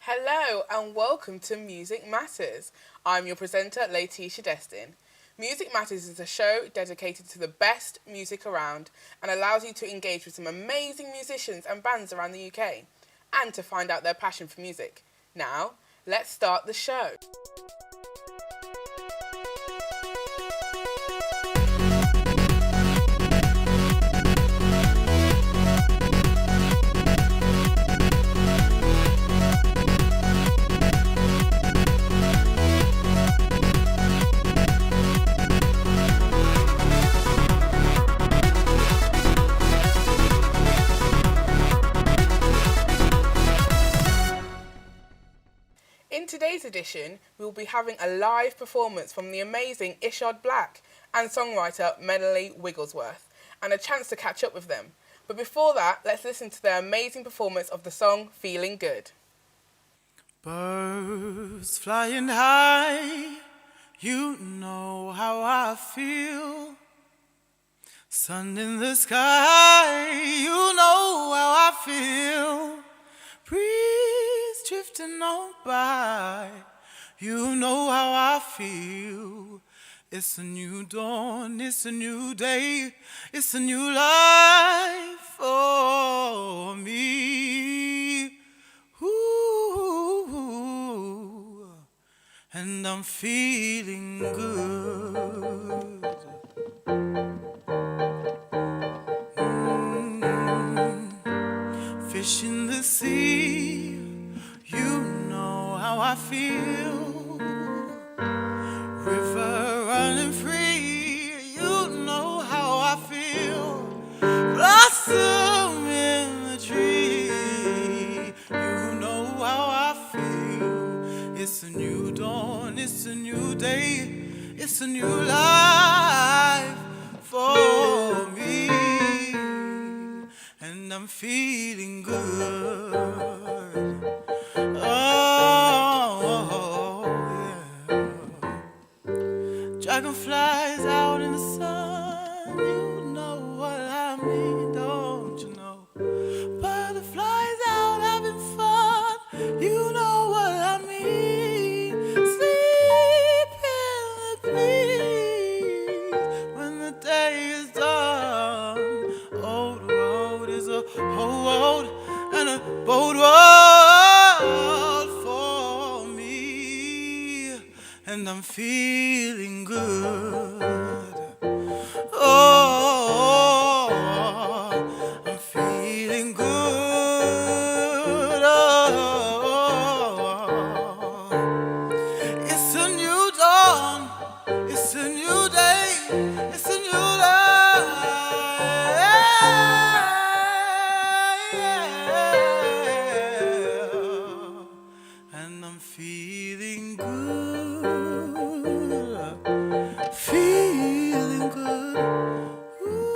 Hello and welcome to Music Matters. I'm your presenter, Letitia Destin. Music Matters is a show dedicated to the best music around and allows you to engage with some amazing musicians and bands around the UK and to find out their passion for music. Now, let's start the show. In today's edition, we will be having a live performance from the amazing Ishod Black and songwriter Melanie Wigglesworth, and a chance to catch up with them. But before that, let's listen to their amazing performance of the song Feeling Good. Birds flying high, you know how I feel. Sun in the sky, you know how I feel. Breeze drifting on by, you know how I feel. It's a new dawn, it's a new day, it's a new life for me. Ooh, and I'm feeling good. Fish in the sea, you know how I feel. River running free, you know how I feel. Blossom in the tree, you know how I feel. It's a new dawn, it's a new day, it's a new life for me. And I'm feeling good. Oh, yeah. Dragonflies out in the sun, you know what I mean, don't you know? Butterflies out having fun, you know what I mean. Sleep in the breeze when the day is done. Oh, the road is a whole world and a bold world for me, and I'm feeling good. Oh, I'm feeling good. Oh, it's a new dawn, it's a new day, it's a new life. And I'm feeling good, feeling good. Ooh.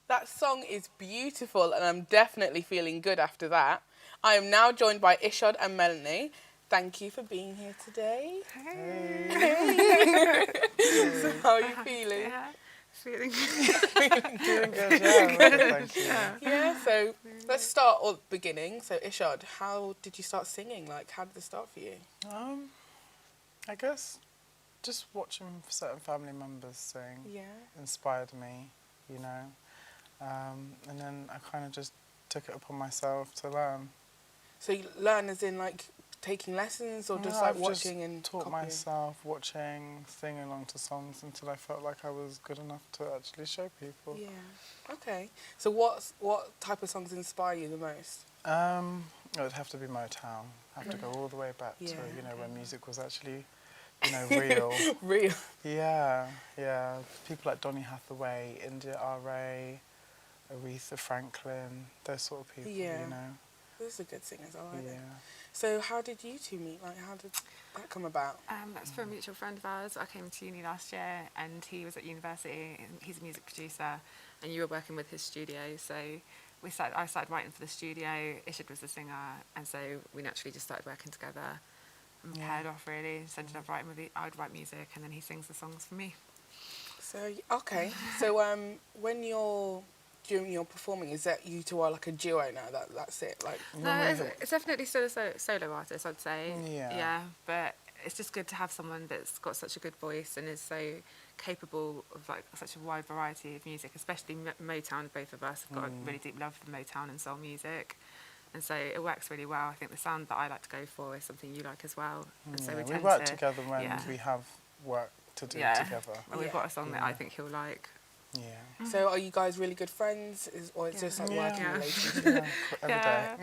That song is beautiful and I'm definitely feeling good after that. I am now joined by Ishod and Melanie. Thank you for being here today. Hey. So how are you feeling? Yeah, feeling Doing good, yeah. Thank you. Yeah, so let's start at the beginning. So Ishod, how did you start singing? Like, how did it start for you? I guess just watching certain family members sing Yeah. inspired me, you know. And then I kind of just took it upon myself to learn. So you learn as in like taking lessons or just No, like I've watching just and taught copying? myself, watching, singing along to songs until I felt like I was good enough to actually show people. Yeah. Okay. So what type of songs inspire you the most? It would have to be Motown. I have to go all the way back to, Yeah, you know, when music was actually, you know, real. Real. Yeah. People like Donny Hathaway, India R.A., Aretha Franklin, those sort of people, Yeah. you know. Those are good singers, I like Yeah. them. So how did you two meet? Like, how did that come about? That's for a mutual friend of ours. I came to uni last year and he was at university and he's a music producer and you were working with his studio, so I started writing for the studio, Ishod was the singer, and so we naturally just started working together and paired off really. So ended up writing I would write music and then he sings the songs for me. So okay. So when you're during your performing, is that you two are like a duo now? That's it. Like, No, it's definitely still a solo artist, I'd say. Yeah. But it's just good to have someone that's got such a good voice and is so capable of like such a wide variety of music, especially Motown. Both of us have got a really deep love for Motown and soul music, and so it works really well. I think the sound that I like to go for is something you like as well, and so we work together when we have work to do together. And we've got a song that I think he'll like. Yeah. so are you guys really good friends, or it's just like working relationship? Every day.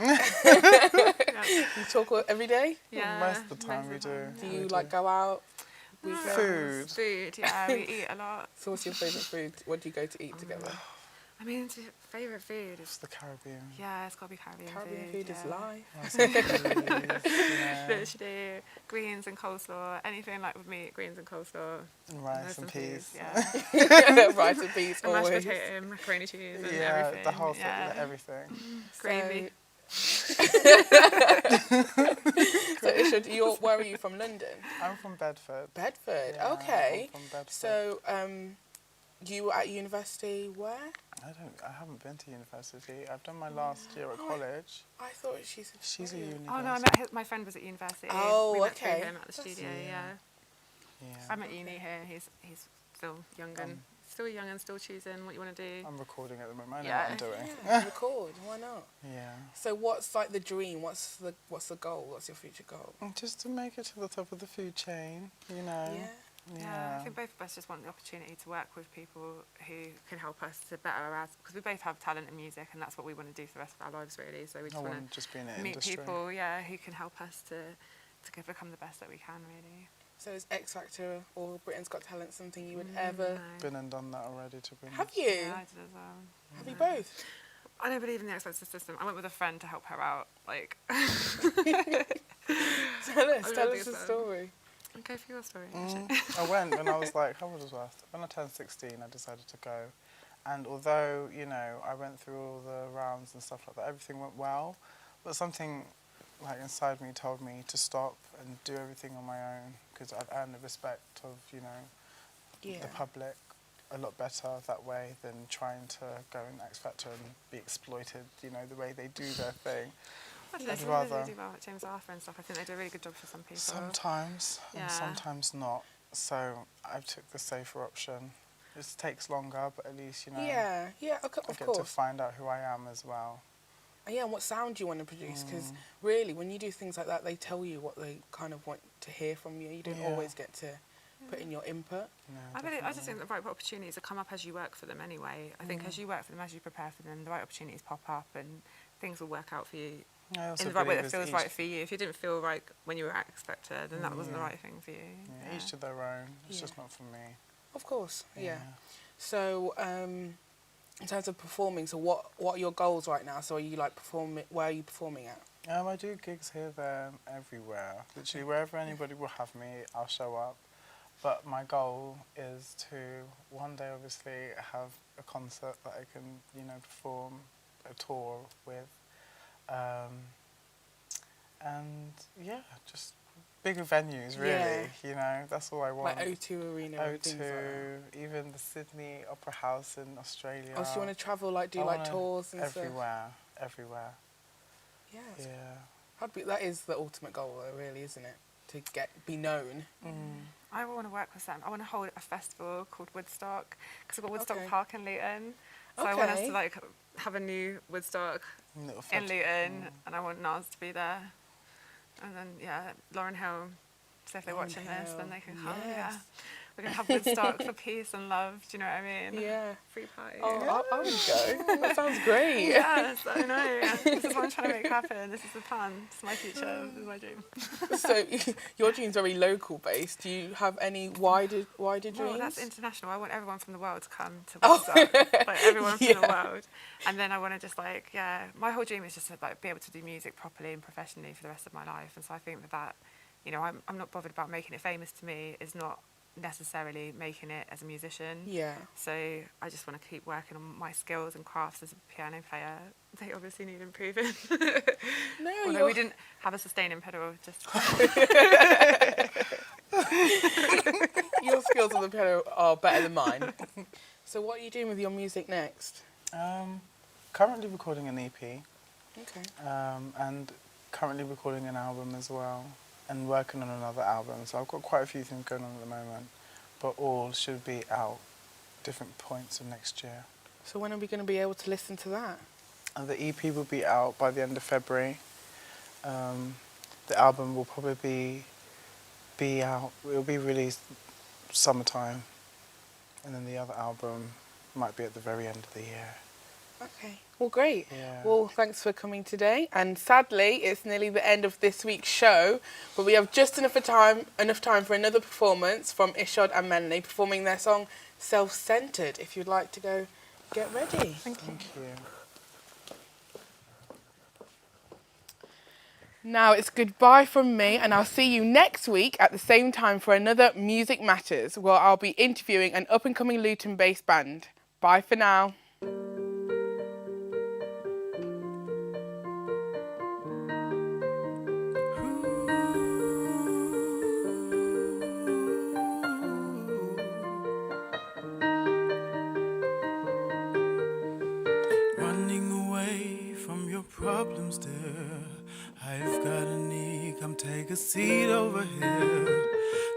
You talk every day? Yeah. Most of the time we do. Do you like go out? Food. Food, yeah, we eat a lot. So what's your favourite food? What do you go to eat together? I mean, favourite food It's is the Caribbean. it's got to be Caribbean, Caribbean food is yeah. life. Literally, greens and coleslaw, anything like with meat, greens and coleslaw. And rice and peas. Yeah. Rice and peas, And mashed always. potato, macaroni cheese, and Yeah, everything. the whole thing, yeah. everything. Gravy. So Isha, where are you from? London? I'm from Bedford. Bedford, Yeah, okay. I'm from Bedford. So, you were at university where? I haven't been to university. I've done my last year at college. I thought she's She's a university. Oh no, my friend was at university. Oh, we met through okay. him at the studio. Yeah. Yeah. I'm at uni here. He's still young and still choosing what you want to do. I'm recording at the moment. I know Yeah. what I'm doing. Yeah, record. Why not? Yeah. So, what's like the dream? What's the goal? What's your future goal? Just to make it to the top of the food chain, you know. Yeah. Yeah, I think both of us just want the opportunity to work with people who can help us to better our, because we both have talent in music, and that's what we want to do for the rest of our lives, really. So we just want to just be in the to meet industry. people, who can help us to become the best that we can, really. So, is X Factor or Britain's Got Talent something you would ever? No. Been and done that already, to be honest. Have you? Yeah, I did as well. Have you both? I don't believe in the X Factor system. I went with a friend to help her out. Like, Tell us the story. go for your story. I went when I was like, how old was I? When I turned 16, I decided to go. And although, I went through all the rounds and stuff like that, everything went well, but something like inside me told me to stop and do everything on my own, because I'd earned the respect of, the public a lot better that way than trying to go in X Factor and be exploited, the way they do their thing. I'd I'd rather rather- do well at James Arthur and stuff. I think they do a really good job for some people. Sometimes, Yeah. and sometimes not. So I took the safer option. It takes longer, but at least, Yeah, I of get to course. find out who I am as well. And yeah, and what sound you want to produce, because really, when you do things like that, they tell you what they kind of want to hear from you. You don't always get to put in your input. No, I just think the right opportunities will come up as you work for them anyway. I think as you work for them, as you prepare for them, the right opportunities pop up and things will work out for you I also in the right way believe that feels it's right for you. If you didn't feel right when you were at X Factor, then that wasn't the right thing for you. Yeah, each to their own. It's Yeah. just not for me. Of course, yeah. So, in terms of performing, so what are your goals right now? So are you like performing? Where are you performing at? I do gigs here, there, everywhere. Literally, wherever anybody will have me, I'll show up. But my goal is to one day, obviously, have a concert that I can, perform a tour with. And yeah, just bigger venues, really. That's all I want. Like O2 Arena and things like that. O2, even the Sydney Opera House in Australia. Oh, so you want to travel, like do I like wanna- tours and stuff? Everywhere. Yes. Yeah. That is the ultimate goal, though, really, isn't it? To be known. I want to work with them. I want to hold a festival called Woodstock, because we've got Woodstock Okay. Park in Luton. So I want us Okay. to like have a new Woodstock Little in festival. Luton, and I want Nas to be there. And then Lauren Hill. So if they're Lauren watching this, then Hill, they can come. yes. Yeah, we're gonna have Woodstock for peace and love. Do you know what I mean? Yeah. Free party. Oh, I would go. That sounds great. Yes, I know. This is what I'm trying to make happen. This is the plan. This is my future. This is my dream. So your dream's very local based. Do you have any wider dreams? Well, that's international. I want everyone from the world to come to Oh. Woodstock. Like everyone from the Yeah. world. And then I want to just my whole dream is just to be able to do music properly and professionally for the rest of my life. And so I think that I'm not bothered about making it famous. To me is not necessarily making it as a musician. Yeah. So I just want to keep working on my skills and crafts as a piano player. They obviously need improving. No, Although we didn't have a sustaining pedal, just your skills on the piano are better than mine. So what are you doing with your music next? Currently recording an EP, Okay. and currently recording an album as well, and working on another album. So I've got quite a few things going on at the moment, but all should be out different points of next year. So when are we going to be able to listen to that? And the EP will be out by the end of February. The album will probably be out. It'll be released summertime, and then the other album might be at the very end of the year. Okay. Well, great. Yeah. Well, thanks for coming today. And sadly, it's nearly the end of this week's show, but we have just enough time for another performance from Ishod and Melanie performing their song Self-Centered. If you'd like to go get ready. Thank you. Now it's goodbye from me, and I'll see you next week at the same time for another Music Matters, where I'll be interviewing an up-and-coming Luton-based band. Bye for now. Running away from your problems, dear. I've got a knee, come take a seat over here.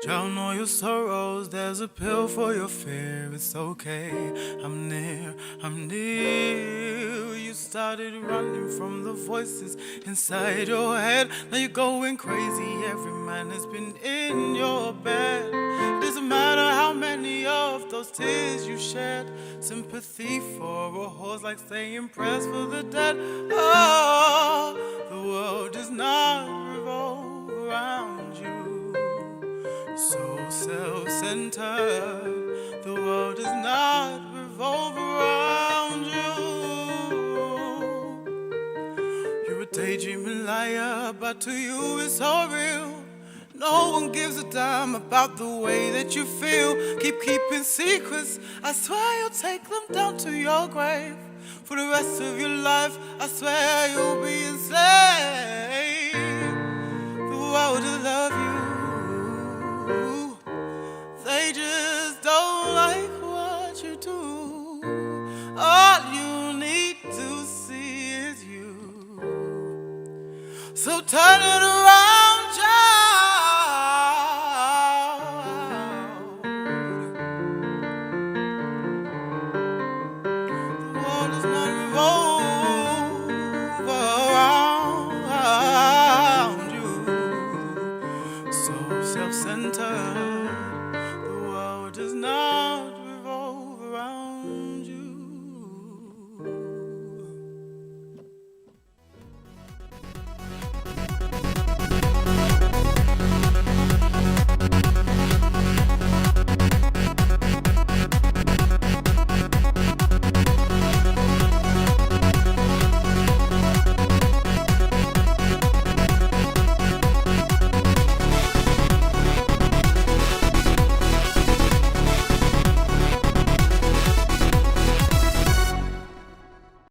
Drown all your sorrows, there's a pill for your fear. It's okay, I'm near, I'm near. You started running from the voices inside your head. Now you're going crazy, every man has been in your bed. Doesn't matter how many of those tears you shed. Sympathy for a horse like saying prayers for the dead. Oh, the world does not revolve around you. So self-centered, the world does not revolve around you. You're a daydreaming liar, but to you it's all real. No one gives a damn about the way that you feel. Keep keeping secrets, I swear you'll take them down to your grave. For the rest of your life, I swear you'll be enslaved. The world will love you, they just don't like what you do. All you need to see is you. So turn it